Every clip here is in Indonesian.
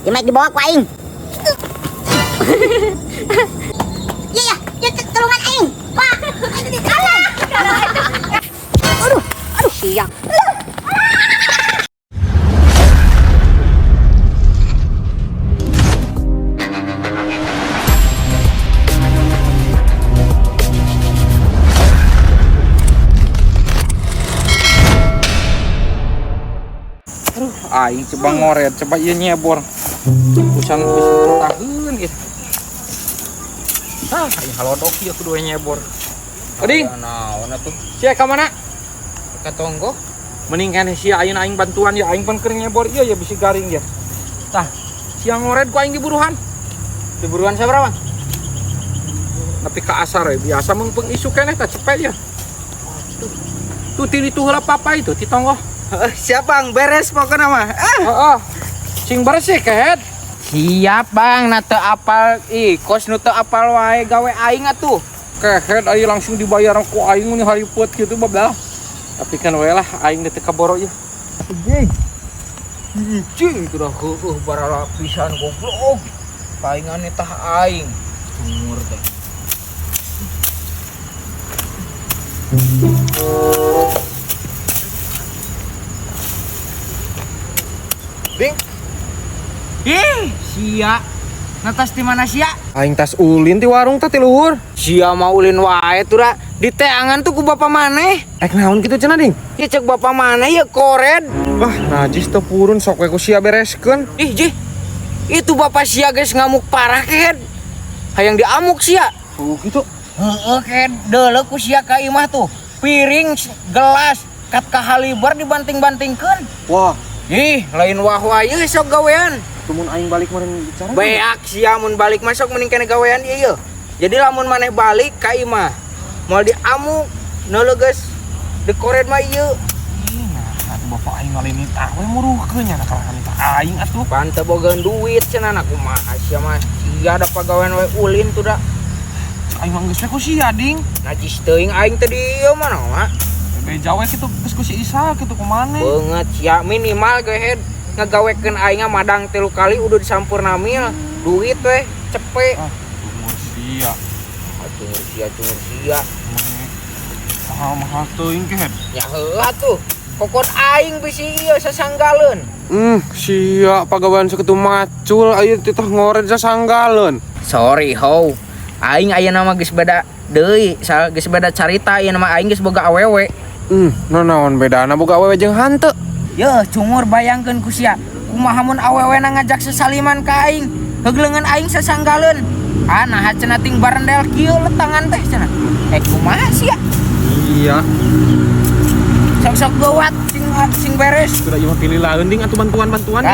Dimek dibawa ku aing. Iya, ya tolongan aing. Pak, aing di kalah. Aduh, siang. Aing coba ngoret, coba ieu nyebor. Usan taheun gitu. Aing halodok ieu kudu nyebor. Oding. Naon atuh? Sia ka mana? Ka tonggo. Mending kan sia aing bantuan ya aing pan keur nyebor ieu ya bisi garing ya. Tah, sia ngoret ku aing diburuhan. Diburuhan sabaraha? Nepi ka asar we, biasa mengpeung isu keneh tah cepet ya. Tuh tili tuh heula papa itu ti tonggo. Siap bang, beres pokoknya mah. Sing bersih kehet. Siap bang, nate apal kos nute apal wae gawe aing atuh. Kehet aing langsung dibayar ku aing mun haliput kitu bablah. Tapi kan we lah aing teh kaboro ya. Cing udah heueuh barala pisan goblok. Paingan tah aing. Umur teh. Ding. Sia. Natas di mana sia? Aing tas ulin ti warung teh ti luhur. Sia mau ulin wae tuh da. Di teangan tuh ku bapa maneh. Naon kitu cenah ding? Ya cek bapa maneh ya kored. Wah, najis teu purun sok we ku sia bereskeun. Ji. Itu bapak sia guys ngamuk parah ked. Hayang diamuk sia. Gitu. Heeh ked. Deuleu ku sia ka imah tuh. Piring, gelas, kat kahalibar dibanting-bantingkeun. Wah, lain wah ieu sok gawean. tumun aing balik meureun bicara. Beak sia mun balik masuk mending kene gawean ieu. Jadi lamun maneh balik ka imah, moal diamuk, neuleuh geus dikored mah ieu. Nah, bapak aing malih nitah we muruhkeun nya kalangan nitah aing atuh. Pan teu bogeun duit cenah kumaha sia mah. Sia da pagawean we ulin tuh da. Aing mah geus we ku sia ding. Najis teuing aing teh dieu mah naon? Beja we kitu geus ku si Isa kitu kumaneh. Beungeut sia minimal gehed ngagawekeun aing madang 3 kali udah disampurna mil. Duit we cepe. Umur sia. Cungur sia. Mahal teuing kehet. Ya heuh atuh. Kokot aing bisi ieu sasanggaleun. Sia pagawean sakitu macul aya titah ngored sasanggaleun. Sorry ho. Aing aya nama geus beda deui, geus beda carita ieu nama aing geus boga awewe. Naon bedana boga awewe jeung hanteu? Yeuh, cungur bayangkeun ku sia. Kumaha mun awewena ngajak sesaliman ka aing, hegleungeun aing sasanggaleun. Nah cenah ting barendel kieu letangan teh cenah. Kumaha sia? Iya. Sok-sok gawat sing beres. Sudah ieu pilih laeun ding atuh bantuan-bantuan.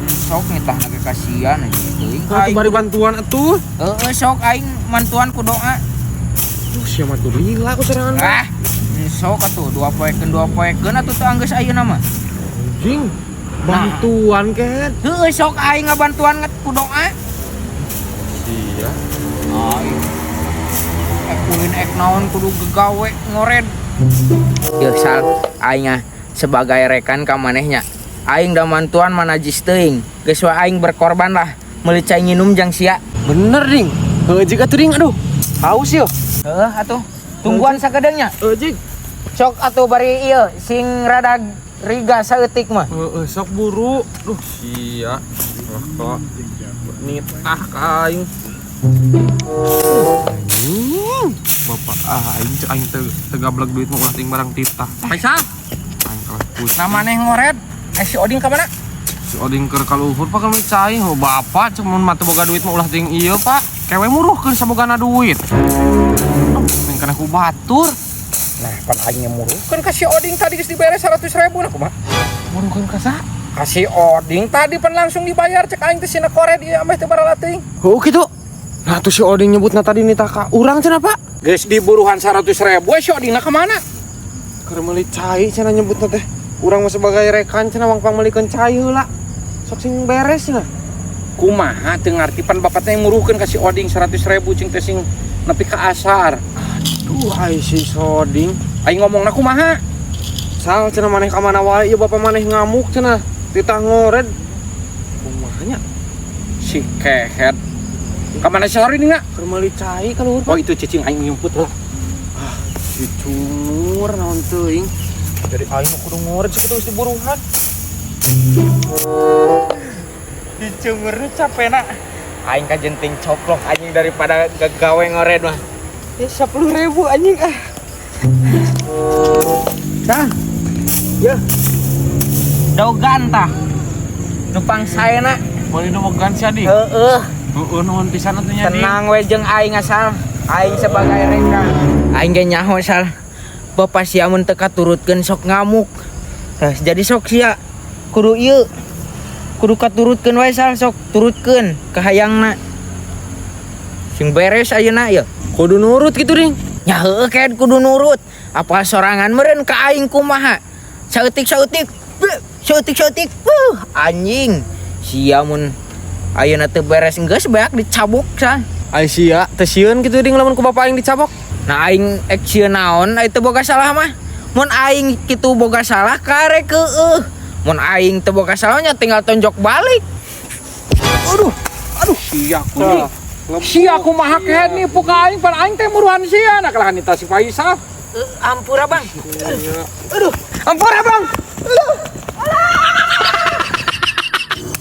Sok nitah lagi kasihan teuing. Atuh bari bantuan atuh. Heeh, sok aing mantuan ku doa. Sia mah tuh lila ku serangan. Sok atuh dua poekeun atuh teu anggeus ayeuna mah. Jing. Bantuan kehet. Heueuh sok aing ngabantuan ku doa. Iya. Ulin naon kudu gegawe ngored. Yeuh sal aing sebagai rekan ka manehnya. Aing da mantuan mana najis teuing. Geus wae aing berkorban lah meuli cai nginum jang sia. Bener ding. Heuh jig atuh ding aduh. Haus yeuh. Heuh atuh. Tungguan sakedeungnya. Jig. Sok atuh bari ieu sing rada riga saeutik mah. Sok buru. Duh sia. Kok nitah ka aing. Bapak aing cek aing teu gablek duit mah ulah ting barang titah. Faisal. Aing kalah pus. Namane ngored. Si Oding ka mana? Si Oding keur ka luhur pak kan cai. Bapak cek mun mah teu boga duit mah ulah ting ieu, Pak. Kewe muruhkeun sabogana duit. Ning kana ku batur. Nah, pan aing muruhkeun ka si Oding tadi geus diberes 100.000 nah kumaha? Muruhkeun ka sa? Ka si Oding tadi pan langsung dibayar cek aing teh sina kored ieu ameh teu barala teuing. Oh gitu. Nah tuh si Oding nyebutna tadi nitah ka urang cenah, Pak. Geus diburuhan 100.000 si Odingna ka mana? Keur meuli cai cenah nyebutna teh. Urang mah sebagai rekan cenah mangpang meulikeun cai heula. Sok sing beres cenah. Kumaha teu ngarti pan bapak teh nguruhkeun ka si Oding 100.000 cing teh sing nepi ka asar. Aduh ai si Oding. Aing ngomongna kumaha? Sal cenah maneh ka mana wae ieu bapak maneh ngamuk cenah. Titah ngored. Kumahanya? Si kehet. Kamana sore nih nggak? Kemali cai kalau. Oh itu cicing aing nyumput lah. Ah, dicur naon teuing. Dari aing kudu ngorek sih terus diburuhan. Dicungurnya capek nak. Aing kajenting coplok anjing daripada gawe ngored mah. Ya 10.000 anjing ah. Dah. Ya. Dogan tah. Nupang saya nak. Boleh dogan sia di. Heeh. Heeh nuhun pisan atuh nya di. Tenang we jeung aing asal. Aing sebagai reka. Aing ge nyaho asal. Bapak sia mun teu katurutkeun sok ngamuk. Nah, jadi sok sia kudu ieu. Kudu katurutkeun wae sal sok turutkeun ka hayangna. Sing beres ayeuna ya. Kudu nurut gitu ding. Nya heueuh kaed kudu nurut. Apal sorangan meureun ka aing kumaha. Sautik. Sautik. Anjing. Sia mun ayeuna teu beres geus beak dicabok sa. Ai sia teu sieun kitu ding lamun ku bapak aing dicabok. Nah aing ek sieun naon ai teu boga salah mah. Mun aing kitu boga salah karek keueuh. Mun aing teu boga salah nya tinggal tonjok balik. Aduh. Sia ku nih. Sia ku maha kehet nih puka aing pan aing teh muruhan sia nak lahan eta si Faisal. Ampura bang. Aduh. Ampura bang.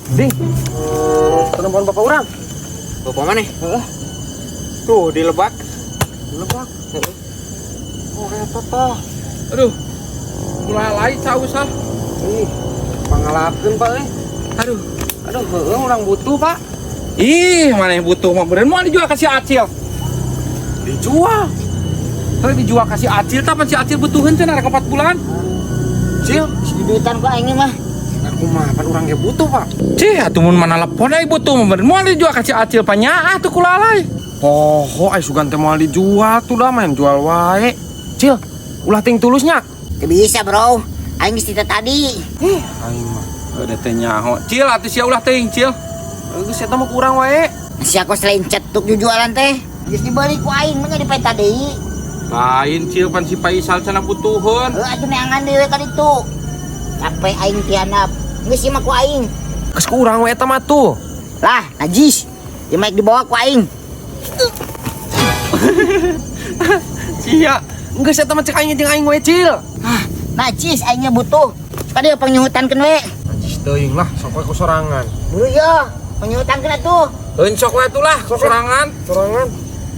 Ding. Telepon bapak urang. Bapak mana? Tuh di lebak. Lebak. Oh eta tah. Aduh. Ulah lain caus ah. Ih, pangalakeun Pak euy. Aduh. Heueuh urang butuh, Pak. Ih, mana yang butuh mah beureun mau dijual kasih Acil. Dijual. Kalau dijual kasih Acil tah pan si Acil butuheun cenah rek 4 bulan. Cil, Duitan ku aing mah. aku mah pan urang ge butuh, Pak. Cih, atuh mun mana lepon ai butuh mah beureun mau dijual kasih Acil pan nyaah tuh kulalai. Poho ai sugan teh moal dijual tuh dah main jual wae. Cil, ulah ting tulusnya. Teu bisa, Bro. Aing geus tita tadi. Aing mah ada teh nyaho. Cil, atuh sia ulah teuing, Cil. Geus eta mah kurang wae. Si aku selain cetuk jualan teh. Geus dibeli ku aing mah nya dipae tadi. Lain Cil pan si Faisal cenah butuheun. Heuh atuh neangan deui ka ditu. Capek aing tianap. Geus ieu mah ku aing. Geus ku urang wae eta mah tuh. Lah, najis. Ieu mah dibawa ku aing. Sia, geus eta mah cek aing jeung aing wae, Cil. Najis aingnya butuh. Kadieu panyuhutankeun we. Najis teuing lah, sok wae ku sorangan. Buru ya, panyuhutankeun atuh. Teuing sok wae atuh lah, sorangan.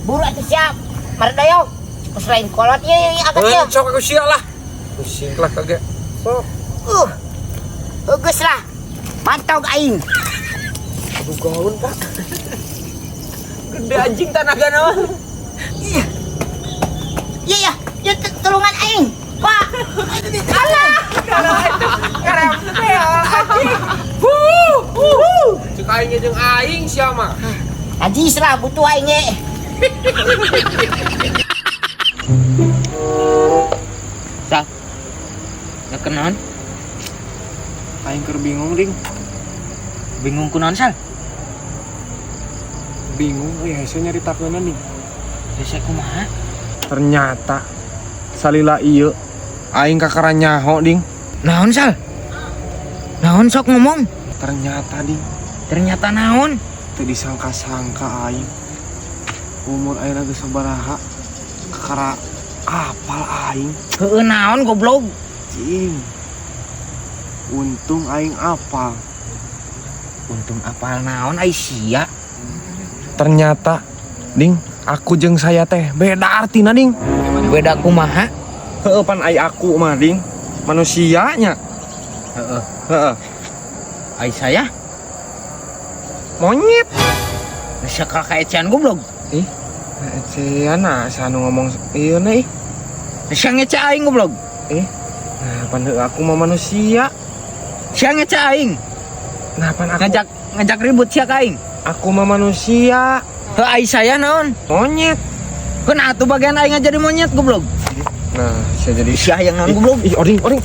Buru atuh siap. Mardayo. Ku selain kolot ieu agak Teuing ya. sok aku sia lah. Pusing lah kage. Sok. Geus lah. Mantau ka aing. Aduh gaun, Pak. Gede anjing tanagana mah. Iya, ya tulungan aing. Pak. Alah. Karep teh anjing. Cek aing jeung aing sia mah. Najis lah butuh aing ge. Sal. Nakenaon? Aing keur bingung, Ding. Bingung kunaon Sal? Bingung euy hese nyaritakeunna nih. Hese kumaha? Ternyata salila ieu aing kakara nyaho, Ding. Naon Sal? Naon sok ngomong? Ternyata, Ding. Ternyata naon? Teu disangka-sangka aing. Umur aing geus sabaraha kakara apal aing. Heueuh naon goblok? Cing. Untung aing apal. Untung apal naon ai sia. Ternyata, Ding, aku jeung saya teh beda artina, Ding. Beda kumaha? Heueuh pan ai aku mah, Ding. Manusianya. Heeh. Heeh. Ai saya? Monyet. Sia kakaecean goblok. Ih, eceana sanu ngomong ieu nih. Sia ngece aing goblok. Nah, pan aku mah manusia. Sia ngece aing. Nah, pan aku Ngajak ribut sia ka aing. aku mah manusia. Heuh ai saya naon? Monyet. Keun atuh bagian aing jadi monyet goblok. Nah, bisa jadi Sia yang naon goblok? Ih, oding. Oding.